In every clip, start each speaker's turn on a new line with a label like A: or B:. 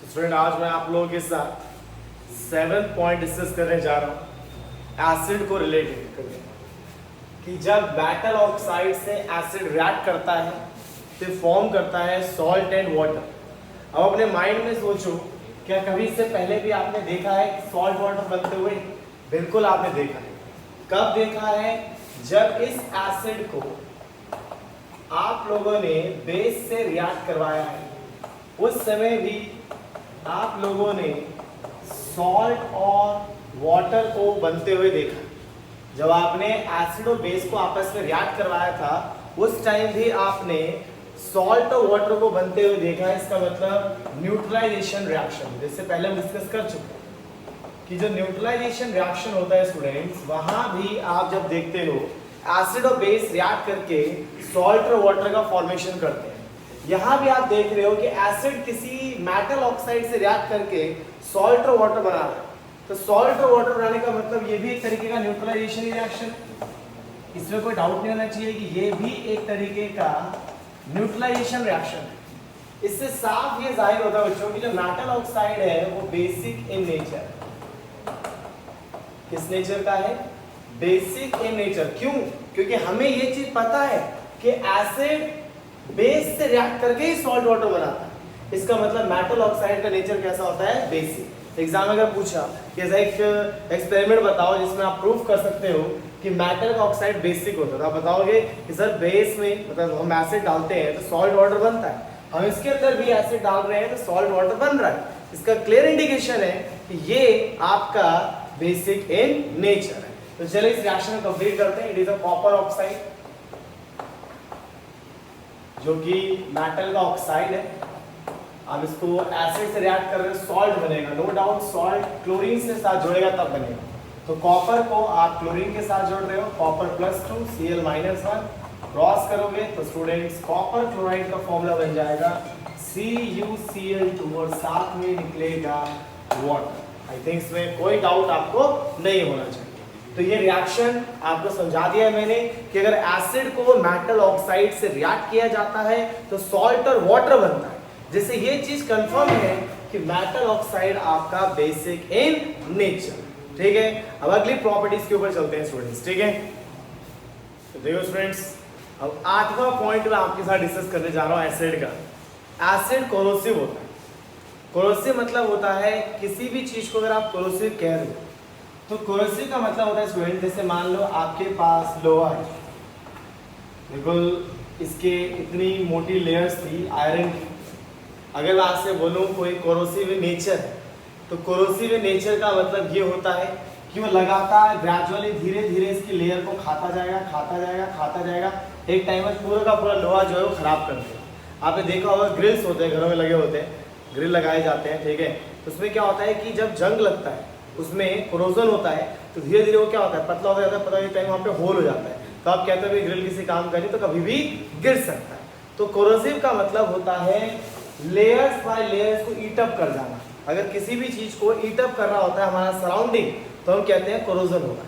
A: Student आज मैं आप लोगों के साथ 7th पॉइंट डिस्कस करने जा रहा हूँ एसिड को रिलेटेड करके कि जब मेटल ऑक्साइड से एसिड रिएक्ट करता है तो फॉर्म करता है सॉल्ट एंड वाटर। अब अपने माइंड में सोचो, क्या कभी इससे पहले भी आपने देखा है सॉल्ट वाटर बनते हुए? बिल्कुल आपने देखा है। कब देखा है? जब इस एसिड को आप लोगों ने बेस से रिएक्ट करवाया है, उस समय भी आप लोगों ने सॉल्ट और वाटर को बनते हुए देखा। जब आपने एसिड और बेस को आपस में रिएक्ट करवाया था उस टाइम भी आपने सॉल्ट और वाटर को बनते हुए देखा है। इसका मतलब न्यूट्रलाइजेशन रिएक्शन, जिससे पहले हम डिस्कस कर चुके हैं कि जो न्यूट्रलाइजेशन रिएक्शन होता है स्टूडेंट्स, वहां भी आप जब देखते हो एसिड और बेस रिएक्ट करके सॉल्ट और वाटर का फॉर्मेशन करते हैं। यहाँ भी आप देख रहे हो कि एसिड किसी मेटल ऑक्साइड से रिएक्ट करके सॉल्ट और वाटर बना रहा है। तो सॉल्ट और वाटर बनाने का मतलब ये भी एक तरीके का न्यूट्रलाइजेशन रिएक्शन, इसमें कोई डाउट नहीं होना चाहिए कि ये भी एक तरीके का न्यूट्रलाइजेशन रिएक्शन है। इससे साफ ये जाहिर होता है बच्चों कि जो मेटल ऑक्साइड है वो बेसिक इन नेचर, किस नेचर का है? Basic in nature. क्यों? क्योंकि हमें ये चीज पता है कि एसिड बेस से रिएक्ट करके ही सॉल्ट वाटर बनाता है। इसका मतलब मेटल ऑक्साइड का नेचर कैसा होता है? बेसिक। एग्जाम अगर पूछा कि ऐसा एक एक्सपेरिमेंट बताओ जिसमें आप प्रूव कर सकते हो कि मेटल का ऑक्साइड बेसिक होता है, तो आप बताओगे कि सर बेस में मतलब हम एसिड डालते हैं तो सॉल्ट वाटर बनता है, हम इसके अंदर भी एसिड डाल रहे हैं तो सॉल्ट वाटर बन रहा है। इसका क्लियर इंडिकेशन है कि ये आपका बेसिक इन नेचर है। तो चलिए इस रिएक्शन को कंप्लीट करते हैं। It is a copper oxide, जो कि मेटल का ऑक्साइड है। अब इसको एसिड से रिएक्ट कर रहे हैं, सॉल्ट बनेगा। नो डाउट सॉल्ट क्लोरीन से साथ जुड़ेगा तब बनेगा। तो कॉपर को आप क्लोरीन के साथ जोड़ रहे हो, कॉपर +2 Cl-1 क्रॉस करोगे तो स्टूडेंट्स कॉपर क्लोराइड का फॉर्मूला बन जाएगा CuCl2 और साथ में निकलेगा वाटर। आई थिंक इसमें कोई डाउट आपको नहीं होना चाहिए। तो ये रिएक्शन आपको समझा दिया है मैंने कि अगर एसिड को मेटल ऑक्साइड से रिएक्ट किया जाता है तो सॉल्ट और वाटर बनता है, जिससे ये चीज कंफर्म है कि मेटल ऑक्साइड आपका बेसिक इन नेचर। ठीक है, अब अगली प्रॉपर्टीज के ऊपर चलते हैं स्टूडेंट्स। ठीक है, तो देखो स्टूडेंट्स, अब 8वां पॉइंट मैं आपके साथ डिस्कस करने जा रहा हूं एसिड का। एसिड कोरोसिव होता है। कोरोसिव मतलब होता है किसी भी चीज को अगर आप कोरोसिव कह रहे हो तो कोरोसिव का मतलब होता है स्टूडेंट, जैसे मान लो आपके पास लोहा है, बिल्कुल इसके इतनी मोटी लेयर्स थी आयरन की। अगर मैं आपसे बोलूं कोई कोरोसिव नेचर है तो कोरोसिव नेचर का मतलब ये होता है कि वो लगातार ग्रेजुअली धीरे धीरे इसकी लेयर को खाता जाएगा, खाता जाएगा, खाता जाएगा। एक टाइम में पूरा का पूरा लोहा जो है वो खराब कर देगा। आपने देखा होगा ग्रिल्स होते हैं, घरों में लगे होते हैं, ग्रिल लगाए जाते हैं। ठीक है, उसमें क्या होता है कि जब जंग लगता है उसमें कोरोजन होता है तो धीरे धीरे वो क्या होता है, पतला हो जाता है, पता नहीं टाइम वहाँ पे होल हो जाता है। तो आप कहते हो ग्रिल किसी काम करें तो कभी भी गिर सकता है। तो कोरोसिव का मतलब होता है लेयर्स बाय लेयर्स को ईट अप कर जाना। अगर किसी भी चीज को ईट अप कर रहा होता है हमारा सराउंडिंग तो हम कहते हैं कोरोजन होगा।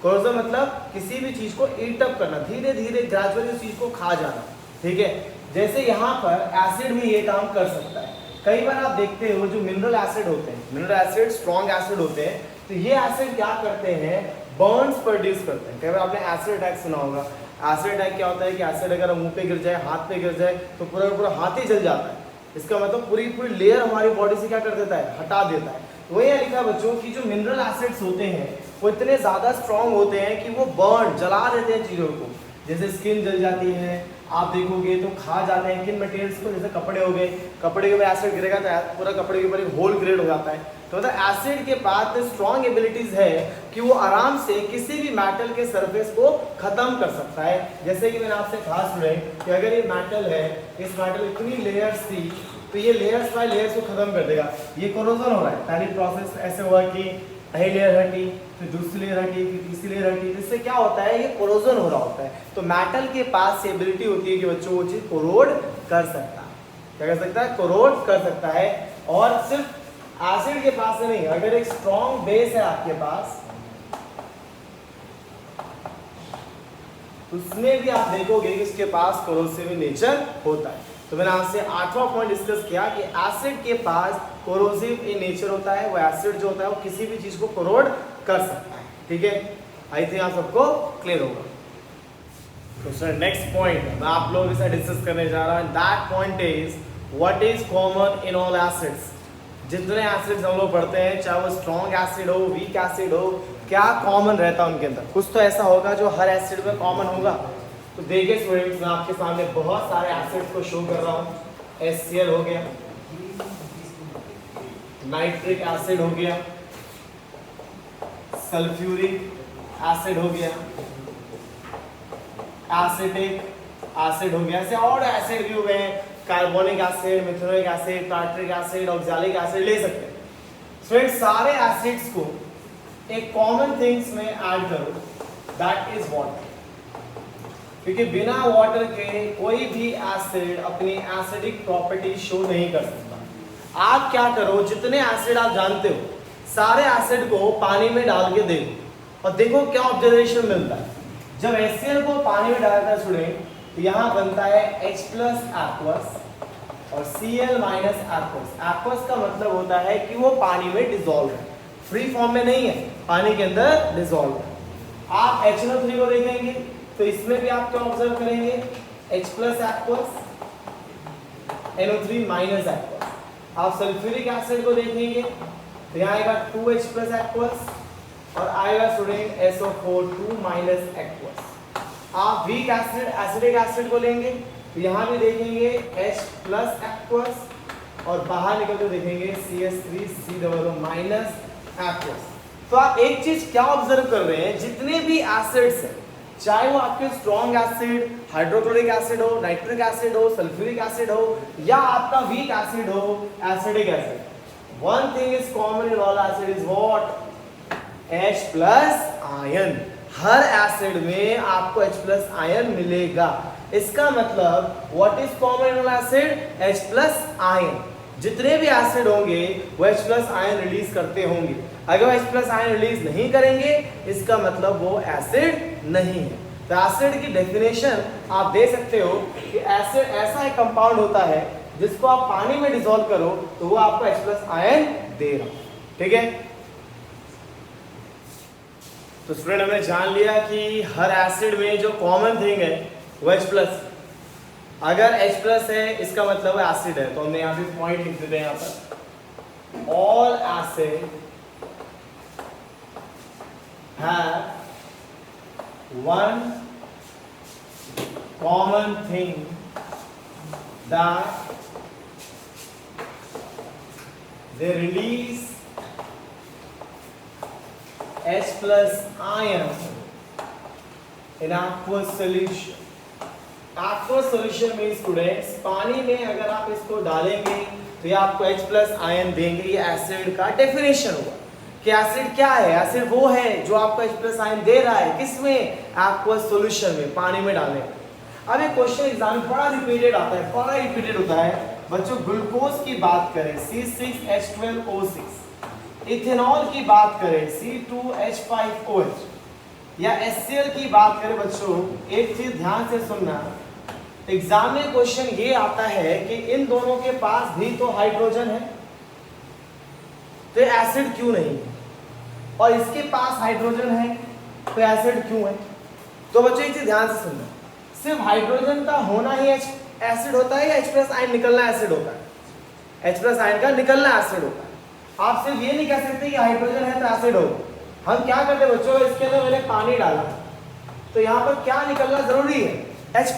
A: कोरोजन मतलब किसी भी चीज को ईट अप करना, धीरे धीरे ग्रेजुअली उस चीज को खा जाना। ठीक है, जैसे यहाँ पर एसिड भी ये काम कर सकता है। कई बार आप देखते हो जो मिनरल एसिड होते हैं, मिनरल एसिड स्ट्रॉन्ग एसिड होते हैं, तो ये एसिड क्या करते हैं, बर्न्स प्रोड्यूस करते हैं। कई बार आपने एसिड अटैक सुना होगा। एसिड अटैक क्या होता है कि एसिड अगर मुंह पे गिर जाए, हाथ पे गिर जाए तो पूरा पूरा हाथ ही जल जाता है। इसका मतलब पूरी पूरी लेयर हमारी बॉडी से क्या कर देता है, हटा देता है। तो वही लिखा बच्चों की जो मिनरल एसिड्स होते हैं वो इतने ज्यादा स्ट्रॉन्ग होते हैं कि वो बर्न जला देते हैं चीजों को। जैसे स्किन जल जाती है, आप देखोगे तो खा जाते हैं किन मटेरियल्स को, जैसे कपड़े हो गए, कपड़े के ऊपर एसिड गिरेगा तो पूरा कपड़े के ऊपर एक होल क्रिएट हो जाता है। तो मतलब एसिड के पास स्ट्रॉन्ग एबिलिटीज है कि वो आराम से किसी भी मेटल के सरफेस को खत्म कर सकता है। जैसे कि मैंने आपसे कहा स्टूडेंट कि अगर ये मेटल है, इस मेटल इतनी लेयर्स थी तो ये लेयर्स बाय लेयर्स को खत्म कर देगा। ये कोरोजन हो रहा है, पहली प्रोसेस ऐसे हुआ कि पहली लेयर हटी, फिर दूसरी लेयर हटी, फिर तीसरी लेयर हटी, जिससे क्या होता है, ये कोरोजन हो रहा होता है। तो मेटल के पास ये एबिलिटी होती है कि बच्चों वो चीज कोरोड कर सकता है। क्या कर सकता है? कोरोड कर सकता है। और सिर्फ एसिड के पास से नहीं, अगर एक स्ट्रॉन्ग बेस है आपके पास उसमें भी आप देखोगे कि इसके पास कोरोसिव नेचर होता है। तो मैंने आपसे 8वां पॉइंट डिस्कस किया कि एसिड के पास कोरोसिव इन नेचर होता है। वो एसिड जो होता है वो किसी भी चीज को कोरोड कर सकता है। ठीक है, आई थिंक आप सबको क्लियर होगा। तो सर नेक्स्ट पॉइंट मैं आप लोगों के साथ डिस्कस करने जा रहा हूं। That point is what is common in all acids. जितने एसिड्स हम लोग पढ़ते हैं, चाहे वो स्ट्रॉन्ग एसिड हो, वीक एसिड हो, क्या कॉमन रहता है उनके अंदर? कुछ तो ऐसा होगा जो हर एसिड में कॉमन होगा। तो देखिए स्टूडेंट्स, मैं आपके सामने बहुत सारे एसिड्स को शो कर रहा हूँ। HCl हो गया, नाइट्रिक एसिड हो गया, सल्फ्यूरिक एसिड हो गया, एसिटिक एसिड हो गया, ऐसे और एसिड भी हो गए हैं। Carbonic acid, methanoic acid, tartaric acid, oxalic acid ले सकते हैं। स्टूडेंट्स, सारे एसिड्स को एक कॉमन थिंग्स में ऐड करो, दैट इज वाटर। क्योंकि बिना वाटर के कोई भी एसिड अपनी एसिडिक प्रॉपर्टी शो नहीं कर सकता। आप क्या करो, जितने एसिड आप जानते हो सारे एसिड को पानी में डाल के देखो और देखो क्या ऑब्जर्वेशन मिलता है। जब HCl को पानी में डालता है स्टूडेंट, तो यहाँ बनता है H+ aqueous और Cl- aqueous। aqueous का मतलब होता है कि वो पानी में डिसॉल्व है, फ्री फॉर्म में नहीं है, पानी के अंदर डिसॉल्व है। आप HNO3 को देखेंगे तो इसमें भी आप क्या ऑब्जर्व करेंगे, H+ aqueous, NO3- aqueous। आप सल्फ्यूरिक एसिड को देखेंगे तो यहाँ आएगा 2H+ aqueous और आएगा स्टूडेंट SO4 2- aqueous। आप वीक एसिड, एसिडिक एसिड को लेंगे तो यहाँ भी देखेंगे H+ aqueous और बाहर निकल कर देखेंगे CH3COO- aqueous। तो आप एक चीज क्या ऑब्जर्व कर रहे हैं, जितने भी एसिड्स हैं, चाहे वो आपके स्ट्रॉन्ग एसिड, हाइड्रोक्लोरिक एसिड हो, नाइट्रिक एसिड हो, सल्फ्यूरिक एसिड हो, या आपका वीक एसिड हो, acidic acid, one thing is common in all acid is what? H+ ion. Her acid में आपको H+ आयन मिलेगा। इसका मतलब what is common in all acid? H+ ion. जितने भी एसिड होंगे वो H+ आयन रिलीज करते होंगे। अगर वो H+ आयन रिलीज नहीं करेंगे, इसका मतलब वो एसिड नहीं है। तो एसिड की डेफिनेशन आप दे सकते हो कि एसिड ऐसा एक कंपाउंड होता है जिसको आप पानी में डिसॉल्व करो तो वो आपको H+ आयन दे रहा है। ठीक है, तो स्टूडेंट हमने जान लिया कि हर एसिड में जो कॉमन थिंग है वो H+। अगर H+ है इसका मतलब एसिड है, तो हमने यहाँ पे पॉइंट लिख देते हैं यहाँ पर, all acid have one common thing that they release H+ ion in aqueous solution। aqueous solution means students, पानी में अगर आप इसको डालेंगे तो ये आपको H+ आयन देंगे। ये एसिड का डेफिनेशन होगा कि एसिड क्या है। एसिड वो है जो आपको H+ आयन दे रहा है, किसमें? aqueous solution में, पानी में डालें। अब ये क्वेश्चन एग्जाम में बड़ा रिपीटेड आता है, बड़ा रिपीटेड होता है। बच्चों ग्लूकोज की बात करें C6H12O6, इथेनॉल की बात करें C2H5OH, या HCl की बात करें बच्चों, एक चीज ध्यान से सुनना, एग्जाम में क्वेश्चन ये आता है कि इन दोनों के पास भी तो हाइड्रोजन है, तो एसिड क्यों नहीं है? और इसके पास हाइड्रोजन है तो एसिड क्यों है? तो बच्चों एक चीज ध्यान से सुनना, सिर्फ हाइड्रोजन का होना ही एसिड होता है या H+ आयन निकलना एसिड होता है? H+ आयन का निकलना एसिड होता है। आप सिर्फ ये नहीं कह सकते कि हाइड्रोजन है तो एसिड होगा। हम क्या करते हैं बच्चों, इसके अंदर मैंने पानी डाला तो यहाँ पर क्या निकलना जरूरी है? H+।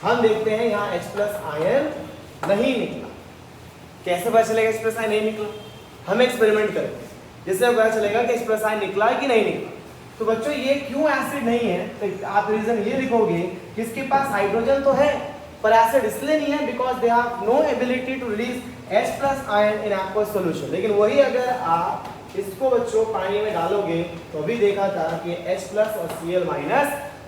A: हम देखते हैं यहाँ H+ आयन नहीं निकला। कैसे पता चलेगा H+ आयन नहीं निकला? हम एक्सपेरिमेंट करेंगे जिससे पता चलेगा कि H+ आयन निकला है कि नहीं निकला। तो बच्चों ये क्यों एसिड नहीं है, तो आप रीजन ये लिखोगे कि इसके पास हाइड्रोजन तो है पर एसिड इसलिए नहीं है because they have no ability to release H+ ion in aqueous solution। लेकिन वही अगर आप इसको बच्चों पानी में डालोगे तो अभी देखा था कि H+ और Cl-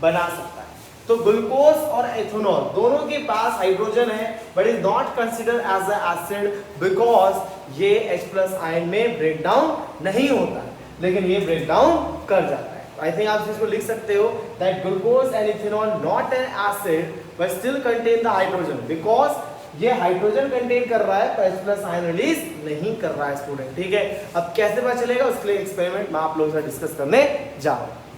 A: बना सकता है। तो ग्लूकोज और एथेनॉल दोनों के पास हाइड्रोजन है but is not consider as a acid because ये H+ आयन में ब्रेक डाउन नहीं होता, लेकिन ये ब्रेक डाउन कर जाता है। आई थिंक आप इसको लिख सकते हो that glucose and ethanol not an acid but still contain the hydrogen because ये हाइड्रोजन कंटेन कर रहा है पर प्लस आयन रिलीज नहीं कर रहा है स्टूडेंट, ठीक है। अब कैसे पता चलेगा उसके लिए एक्सपेरिमेंट मैं आप लोगों से डिस्कस करने जा रहा हूं।